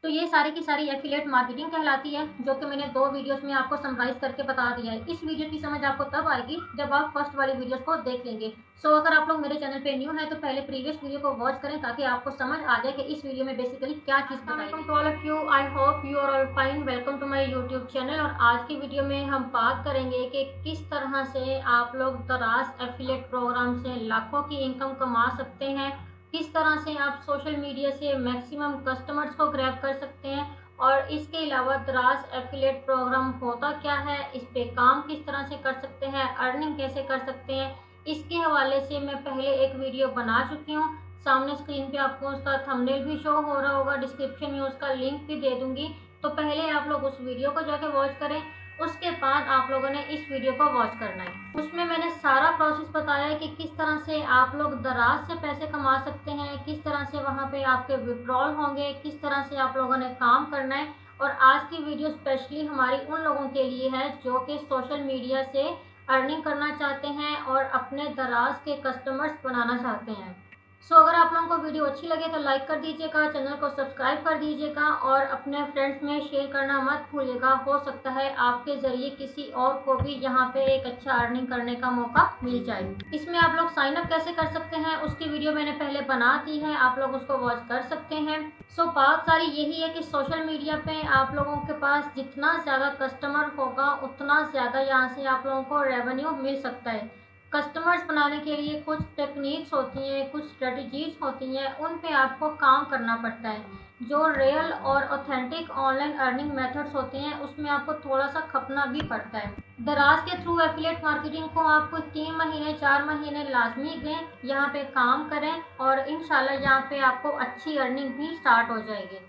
तो ये सारी की सारी एफिलिएट मार्केटिंग कहलाती है, जो कि मैंने 2 वीडियोस में आपको समराइज करके बता दिया है। इस वीडियो की समझ आपको तब आएगी जब आप फर्स्ट वाली वीडियोस को देख लेंगे। सो अगर आप लोग मेरे चैनल पे न्यू हैं तो पहले प्रीवियस वीडियो को वॉच करें ताकि आपको समझ आ जाए कि इस वीडियो में बेसिकली क्या चीज़ बताई गई है। To all of you, I hope you are all fine. Welcome to my YouTube channel. और आज की वीडियो में हम बात करेंगे कि किस तरह से आप लोग दराज एफिलिएट प्रोग्राम से लाखों की इनकम कमा सकते हैं, किस तरह से आप सोशल मीडिया से मैक्सिमम कस्टमर्स को ग्रैब कर सकते हैं, और इसके अलावा दराज एफिलिएट प्रोग्राम होता क्या है, इस पे काम किस तरह से कर सकते हैं, अर्निंग कैसे कर सकते हैं, इसके हवाले से मैं पहले एक वीडियो बना चुकी हूँ। सामने स्क्रीन पे आपको उसका थंबनेल भी शो हो रहा होगा, डिस्क्रिप्शन में उसका लिंक भी दे दूंगी। तो पहले आप लोग उस वीडियो को जाके वॉच करें, उसके बाद आप लोगों ने इस वीडियो को वॉच करना है। उसमें मैंने सारा प्रोसेस बताया है कि किस तरह से आप लोग दराज से पैसे कमा सकते हैं, किस तरह से वहाँ पे आपके विड्रॉल होंगे, किस तरह से आप लोगों ने काम करना है। और आज की वीडियो स्पेशली हमारी उन लोगों के लिए है जो कि सोशल मीडिया से अर्निंग करना चाहते हैं और अपने दराज के कस्टमर्स बनाना चाहते हैं। सो अगर आप लोगों को वीडियो अच्छी लगे तो लाइक कर दीजिएगा, चैनल को सब्सक्राइब कर दीजिएगा और अपने फ्रेंड्स में शेयर करना मत भूलिएगा। हो सकता है आपके ज़रिए किसी और को भी यहाँ पे एक अच्छा अर्निंग करने का मौका मिल जाए। इसमें आप लोग साइन अप कैसे कर सकते हैं उसकी वीडियो मैंने पहले बना दी है, आप लोग उसको वॉच कर सकते हैं। सो बात सारी यही है कि सोशल मीडिया पे आप लोगों के पास जितना ज़्यादा कस्टमर होगा उतना ज़्यादा यहाँ से आप लोगों को रेवेन्यू मिल सकता है। कस्टमर्स बनाने के लिए कुछ टेक्निक्स होती हैं, कुछ स्ट्रेटजीज होती हैं, उन पे आपको काम करना पड़ता है। जो रियल और ऑथेंटिक ऑनलाइन अर्निंग मेथड्स होते हैं उसमें आपको थोड़ा सा खपना भी पड़ता है। दराज के थ्रू एफिलिएट मार्केटिंग को आपको 3 महीने 4 महीने लाजमी दें, यहाँ पे काम करें और इंशाल्लाह यहाँ पे आपको अच्छी अर्निंग भी स्टार्ट हो जाएगी।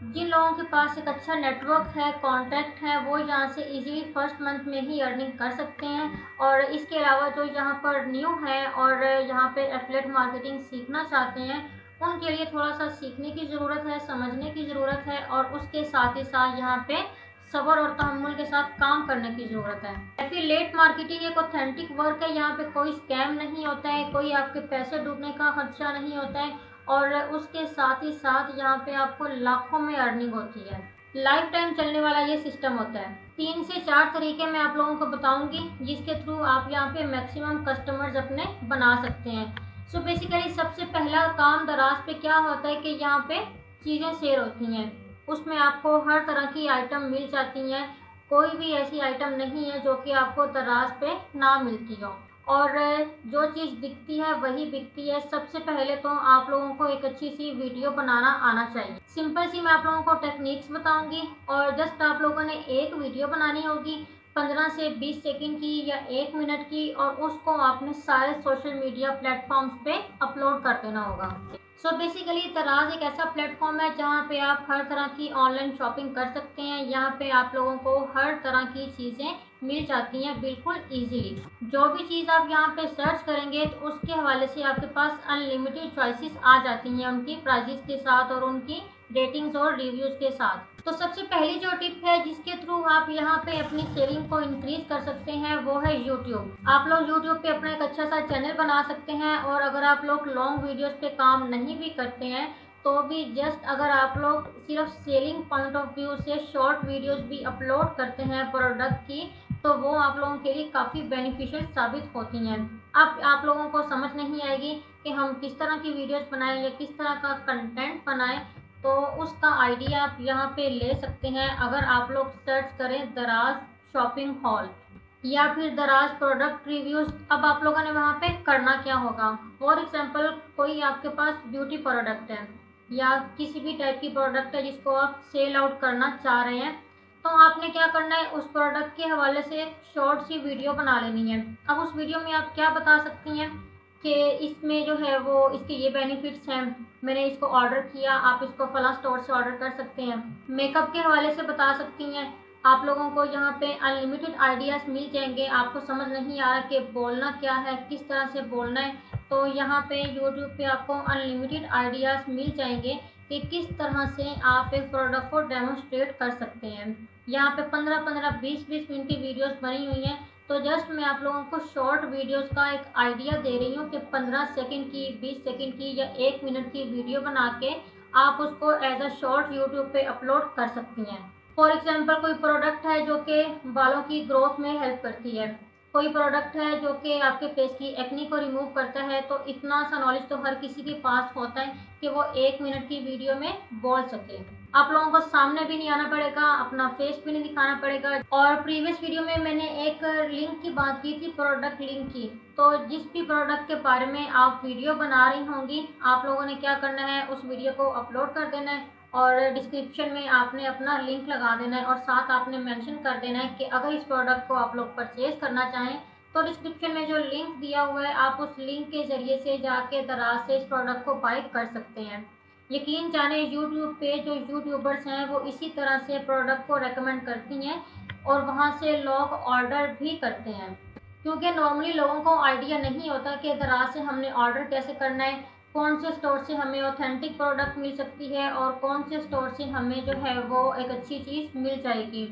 जिन लोगों के पास एक अच्छा नेटवर्क है, कॉन्टैक्ट है, वो यहाँ से इजीली फर्स्ट मंथ में ही अर्निंग कर सकते हैं। और इसके अलावा जो यहाँ पर न्यू है और यहाँ पे एफिलिएट मार्केटिंग सीखना चाहते हैं उनके लिए थोड़ा सा सीखने की ज़रूरत है, समझने की ज़रूरत है और उसके साथ ही साथ यहाँ पे सब्र और तहम्मुल के साथ काम करने की ज़रूरत है। एफिलिएट मार्केटिंग एक ऑथेंटिक वर्क है, यहाँ पे कोई स्कैम नहीं होता है, कोई आपके पैसे डूबने का खदशा नहीं होता है और उसके साथ ही साथ यहाँ पे आपको लाखों में अर्निंग होती है। लाइफ टाइम चलने वाला ये सिस्टम होता है। 3 से 4 तरीके मैं आप लोगों को बताऊंगी जिसके थ्रू आप यहाँ पे मैक्सिमम कस्टमर्स अपने बना सकते हैं। सो बेसिकली सबसे पहला काम दराज पे क्या होता है कि यहाँ पे चीज़ें शेयर होती हैं, उसमें आपको हर तरह की आइटम मिल जाती हैं। कोई भी ऐसी आइटम नहीं है जो कि आपको दराज पे ना मिलती हो और जो चीज़ दिखती है वही बिकती है। सबसे पहले तो आप लोगों को एक अच्छी सी वीडियो बनाना आना चाहिए। सिंपल सी मैं आप लोगों को टेक्निक्स बताऊंगी और जस्ट आप लोगों ने एक वीडियो बनानी होगी 15 से 20 सेकंड की या 1 मिनट की और उसको आपने सारे सोशल मीडिया प्लेटफॉर्म्स पे अपलोड कर देना होगा। सो बेसिकली दराज एक ऐसा प्लेटफॉर्म है जहाँ पे आप हर तरह की ऑनलाइन शॉपिंग कर सकते हैं। यहाँ पे आप लोगों को हर तरह की चीज़ें मिल जाती हैं बिल्कुल इजीली। जो भी चीज़ आप यहाँ पे सर्च करेंगे तो उसके हवाले से आपके पास अनलिमिटेड चॉइसेस आ जाती हैं उनकी प्राइजेस के साथ और उनकी रेटिंग्स और रिव्यूज़ के साथ। तो सबसे पहली जो टिप है जिसके थ्रू आप यहाँ पे अपनी सेलिंग को इंक्रीज कर सकते हैं वो है यूट्यूब। आप लोग यूट्यूब पे अपना एक अच्छा सा चैनल बना सकते हैं और अगर आप लोग लॉन्ग वीडियोस पे काम नहीं भी करते हैं तो भी जस्ट अगर आप लोग सिर्फ सेलिंग पॉइंट ऑफ व्यू से शॉर्ट वीडियोस भी अपलोड करते हैं प्रोडक्ट की तो वो आप लोगों के लिए काफ़ी बेनिफिशियल साबित होती हैं। अब आप लोगों को समझ नहीं आएगी कि हम किस तरह की वीडियोस बनाएं या किस तरह का कंटेंट बनाएं, तो उसका आइडिया आप यहाँ पे ले सकते हैं। अगर आप लोग सर्च करें दराज शॉपिंग हॉल या फिर दराज प्रोडक्ट रिव्यूज़, अब आप लोगों ने वहाँ पे करना क्या होगा। फॉर एग्जांपल कोई आपके पास ब्यूटी प्रोडक्ट है या किसी भी टाइप की प्रोडक्ट है जिसको आप सेल आउट करना चाह रहे हैं, तो आपने क्या करना है उस प्रोडक्ट के हवाले से एक शॉर्ट सी वीडियो बना लेनी है। अब उस वीडियो में आप क्या बता सकती हैं कि इसमें जो है वो इसके ये बेनिफिट्स हैं, मैंने इसको ऑर्डर किया, आप इसको फला स्टोर से ऑर्डर कर सकते हैं। मेकअप के हवाले से बता सकती हैं। आप लोगों को यहाँ पे अनलिमिटेड आइडियाज़ मिल जाएंगे। आपको समझ नहीं आ रहा कि बोलना क्या है, किस तरह से बोलना है, तो यहाँ पे यूट्यूब पे आपको अनलिमिटेड आइडियाज़ मिल जाएंगे कि किस तरह से आप एक प्रोडक्ट को डेमोन्स्ट्रेट कर सकते हैं। यहाँ पे 15-15 20-20 मिनट की वीडियोस बनी हुई हैं। तो जस्ट मैं आप लोगों को शॉर्ट वीडियोस का एक आइडिया दे रही हूँ कि 15 सेकंड की, 20 सेकंड की या 1 मिनट की वीडियो बना के आप उसको एज अ शॉर्ट यूट्यूब पे अपलोड कर सकती हैं। फॉर एग्जाम्पल कोई प्रोडक्ट है जो कि बालों की ग्रोथ में हेल्प करती है, कोई प्रोडक्ट है जो कि आपके फेस की एक्नी को रिमूव करता है, तो इतना सा नॉलेज तो हर किसी के पास होता है कि वो 1 मिनट की वीडियो में बोल सके। आप लोगों को सामने भी नहीं आना पड़ेगा, अपना फेस भी नहीं दिखाना पड़ेगा। और प्रीवियस वीडियो में मैंने एक लिंक की बात की थी, प्रोडक्ट लिंक की। तो जिस भी प्रोडक्ट के बारे में आप वीडियो बना रही होंगी, आप लोगों ने क्या करना है, उस वीडियो को अपलोड कर देना है और डिस्क्रिप्शन में आपने अपना लिंक लगा देना है और साथ आपने मेंशन कर देना है कि अगर इस प्रोडक्ट को आप लोग परचेज करना चाहें तो डिस्क्रिप्शन में जो लिंक दिया हुआ है आप उस लिंक के जरिए से जाके दराज से इस प्रोडक्ट को बाय कर सकते हैं। यकीन जाने यूट्यूब पे जो यूट्यूबर्स हैं वो इसी तरह से प्रोडक्ट को रेकमेंड करती हैं और वहाँ से लोग ऑर्डर भी करते हैं, क्योंकि नॉर्मली लोगों को आइडिया नहीं होता कि दराज से हमने ऑर्डर कैसे करना है, कौन से स्टोर से हमें ऑथेंटिक प्रोडक्ट मिल सकती है और कौन से स्टोर से हमें जो है वो एक अच्छी चीज़ मिल जाएगी।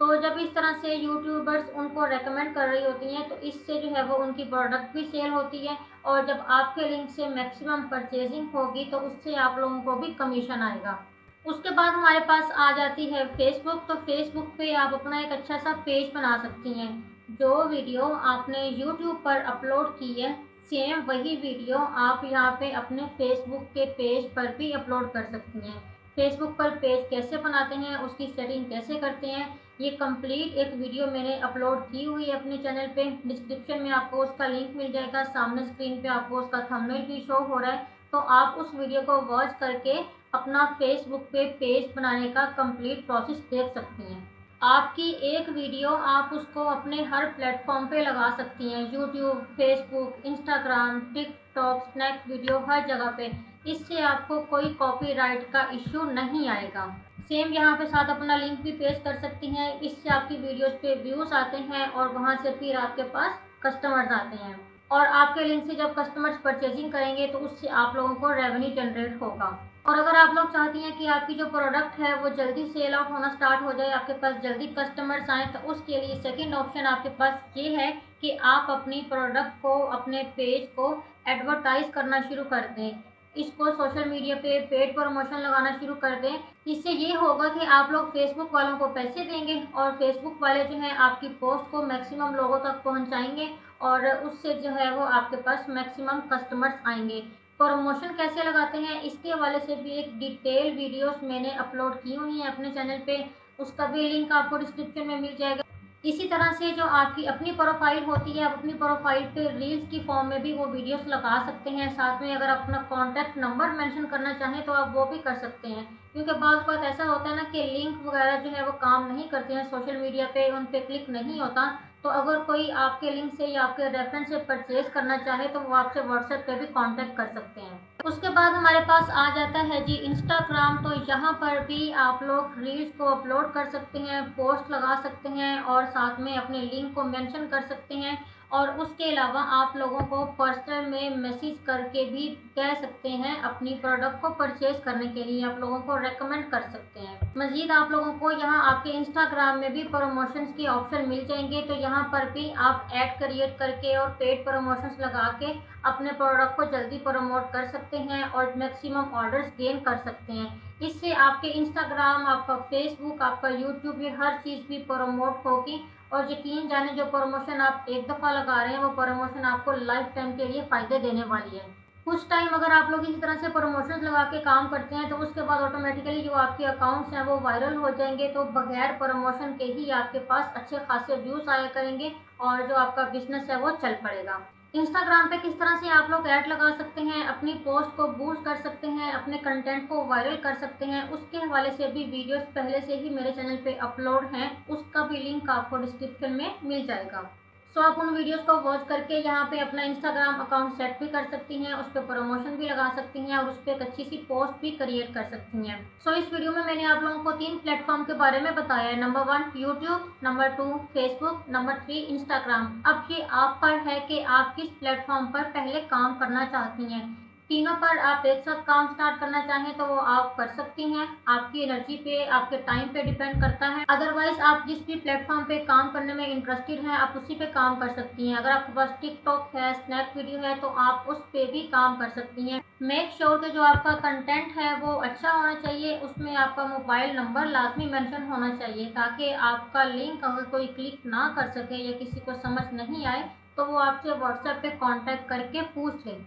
तो जब इस तरह से यूट्यूबर्स उनको रेकमेंड कर रही होती हैं तो इससे जो है वो उनकी प्रोडक्ट भी सेल होती है और जब आपके लिंक से मैक्सिमम परचेजिंग होगी तो उससे आप लोगों को भी कमीशन आएगा। उसके बाद हमारे पास आ जाती है फेसबुक। तो फेसबुक पे आप अपना एक अच्छा सा पेज बना सकती हैं। जो वीडियो आपने यूट्यूब पर अपलोड की है सेम वही वीडियो आप यहाँ पे अपने फेसबुक के पेज पर भी अपलोड कर सकती हैं। फेसबुक पर पेज कैसे बनाते हैं, उसकी सेटिंग कैसे करते हैं, ये कंप्लीट एक वीडियो मैंने अपलोड की हुई है अपने चैनल पे। डिस्क्रिप्शन में आपको उसका लिंक मिल जाएगा, सामने स्क्रीन पे आपको उसका थंबनेल भी शो हो रहा है, तो आप उस वीडियो को वॉच करके अपना फेसबुक पे पेज बनाने का कंप्लीट प्रोसेस देख सकती हैं। आपकी एक वीडियो आप उसको अपने हर प्लेटफॉर्म पे लगा सकती हैं, YouTube, Facebook, Instagram, TikTok, snap video, हर जगह पे। इससे आपको कोई कॉपीराइट का इश्यू नहीं आएगा। सेम यहाँ पे साथ अपना लिंक भी पेस्ट कर सकती हैं, इससे आपकी वीडियोस पे व्यूज आते हैं और वहाँ से फिर आपके पास कस्टमर्स आते हैं और आपके लिंक से जब कस्टमर्स परचेजिंग करेंगे तो उससे आप लोगों को रेवेन्यू जनरेट होगा। और अगर आप लोग चाहती हैं कि आपकी जो प्रोडक्ट है वो जल्दी सेल आउट होना स्टार्ट हो जाए, आपके पास जल्दी कस्टमर्स आए, तो उसके लिए सेकंड ऑप्शन आपके पास ये है कि आप अपनी प्रोडक्ट को, अपने पेज को एडवर्टाइज करना शुरू कर दें। इसको सोशल मीडिया पे पेड प्रमोशन लगाना शुरू कर दें। इससे ये होगा कि आप लोग फेसबुक वालों को पैसे देंगे और फेसबुक वाले जो है आपकी पोस्ट को मैक्सिमम लोगों तक पहुंचाएंगे और उससे जो है वो आपके पास मैक्सिमम कस्टमर्स आएंगे। प्रमोशन कैसे लगाते हैं इसके हवाले से भी एक डिटेल वीडियोस मैंने अपलोड की हुई हैं अपने चैनल पे, उसका भी लिंक आपको डिस्क्रिप्शन में मिल जाएगा। इसी तरह से जो आपकी अपनी प्रोफाइल होती है, आप अपनी प्रोफाइल पे रील्स की फॉर्म में भी वो वीडियोस लगा सकते हैं। साथ में अगर अपना कॉन्टैक्ट नंबर मेंशन करना चाहें तो आप वो भी कर सकते हैं, क्योंकि बात ऐसा होता है ना कि लिंक वगैरह जो है वो काम नहीं करते हैं सोशल मीडिया पे, उन पे क्लिक नहीं होता। तो अगर कोई आपके लिंक से या आपके रेफरेंस से परचेज करना चाहे तो वो आपसे व्हाट्सएप पे भी कांटेक्ट कर सकते हैं। उसके बाद हमारे पास आ जाता है जी इंस्टाग्राम। तो यहाँ पर भी आप लोग रील्स को अपलोड कर सकते हैं, पोस्ट लगा सकते हैं और साथ में अपने लिंक को मेंशन कर सकते हैं और उसके अलावा आप लोगों को पर्सनल में मैसेज करके भी कह सकते हैं, अपनी प्रोडक्ट को परचेज करने के लिए आप लोगों को रेकमेंड कर सकते हैं। मजीद आप लोगों को यहाँ आपके इंस्टाग्राम में भी प्रमोशंस के ऑप्शन मिल जाएंगे, तो यहाँ पर भी आप ऐड क्रिएट करके और पेड प्रमोशंस लगा के अपने प्रोडक्ट को जल्दी प्रमोट कर सकते हैं और मैक्सिमम ऑर्डर्स गेन कर सकते हैं। इससे आपके इंस्टाग्राम, आपका फेसबुक, आपका यूट्यूब, ये हर चीज़ भी प्रमोट होगी और यकीन जाने जो प्रमोशन आप एक दफ़ा लगा रहे हैं वो प्रमोशन आपको लाइफ टाइम के लिए फ़ायदे देने वाली है। कुछ टाइम अगर आप लोग इसी तरह से प्रमोशन लगा के काम करते हैं तो उसके बाद ऑटोमेटिकली जो आपके अकाउंट्स हैं वो वायरल हो जाएंगे, तो बगैर प्रमोशन के ही आपके पास अच्छे खासे व्यूज़ आया करेंगे और जो आपका बिजनेस है वो चल पड़ेगा। इंस्टाग्राम पे किस तरह से आप लोग ऐड लगा सकते हैं, अपनी पोस्ट को बूस्ट कर सकते हैं, अपने कंटेंट को वायरल कर सकते हैं, उसके हवाले से भी वीडियोस पहले से ही मेरे चैनल पे अपलोड हैं, उसका भी लिंक आपको डिस्क्रिप्शन में मिल जाएगा। सो आप उन वीडियोस को वॉच करके यहाँ पे अपना इंस्टाग्राम अकाउंट सेट भी कर सकती हैं, उस पर प्रमोशन भी लगा सकती हैं और उस पर एक अच्छी सी पोस्ट भी क्रिएट कर सकती हैं। सो इस वीडियो में मैंने आप लोगों को 3 प्लेटफॉर्म के बारे में बताया है। Number 1 YouTube, number 2 Facebook, number 3 Instagram. अब ये आप पर है कि आप किस प्लेटफॉर्म पर पहले काम करना चाहती हैं, तीनों पर आप एक साथ काम स्टार्ट करना चाहें तो वो आप कर सकती हैं। आपकी एनर्जी पे, आपके टाइम पे डिपेंड करता है। अदरवाइज आप जिस भी प्लेटफॉर्म पे काम करने में इंटरेस्टेड हैं आप उसी पे काम कर सकती हैं। अगर आपके पास टिकटॉक है, स्नैप वीडियो है तो आप उस पे भी काम कर सकती हैं। मेक श्योर कि जो आपका कंटेंट है वो अच्छा होना चाहिए, उसमें आपका मोबाइल नंबर लाजमी मेंशन होना चाहिए ताकि आपका लिंक अगर कोई क्लिक ना कर सके या किसी को समझ नहीं आए तो वो आपसे व्हाट्सएप पे कांटेक्ट करके पूछ ले।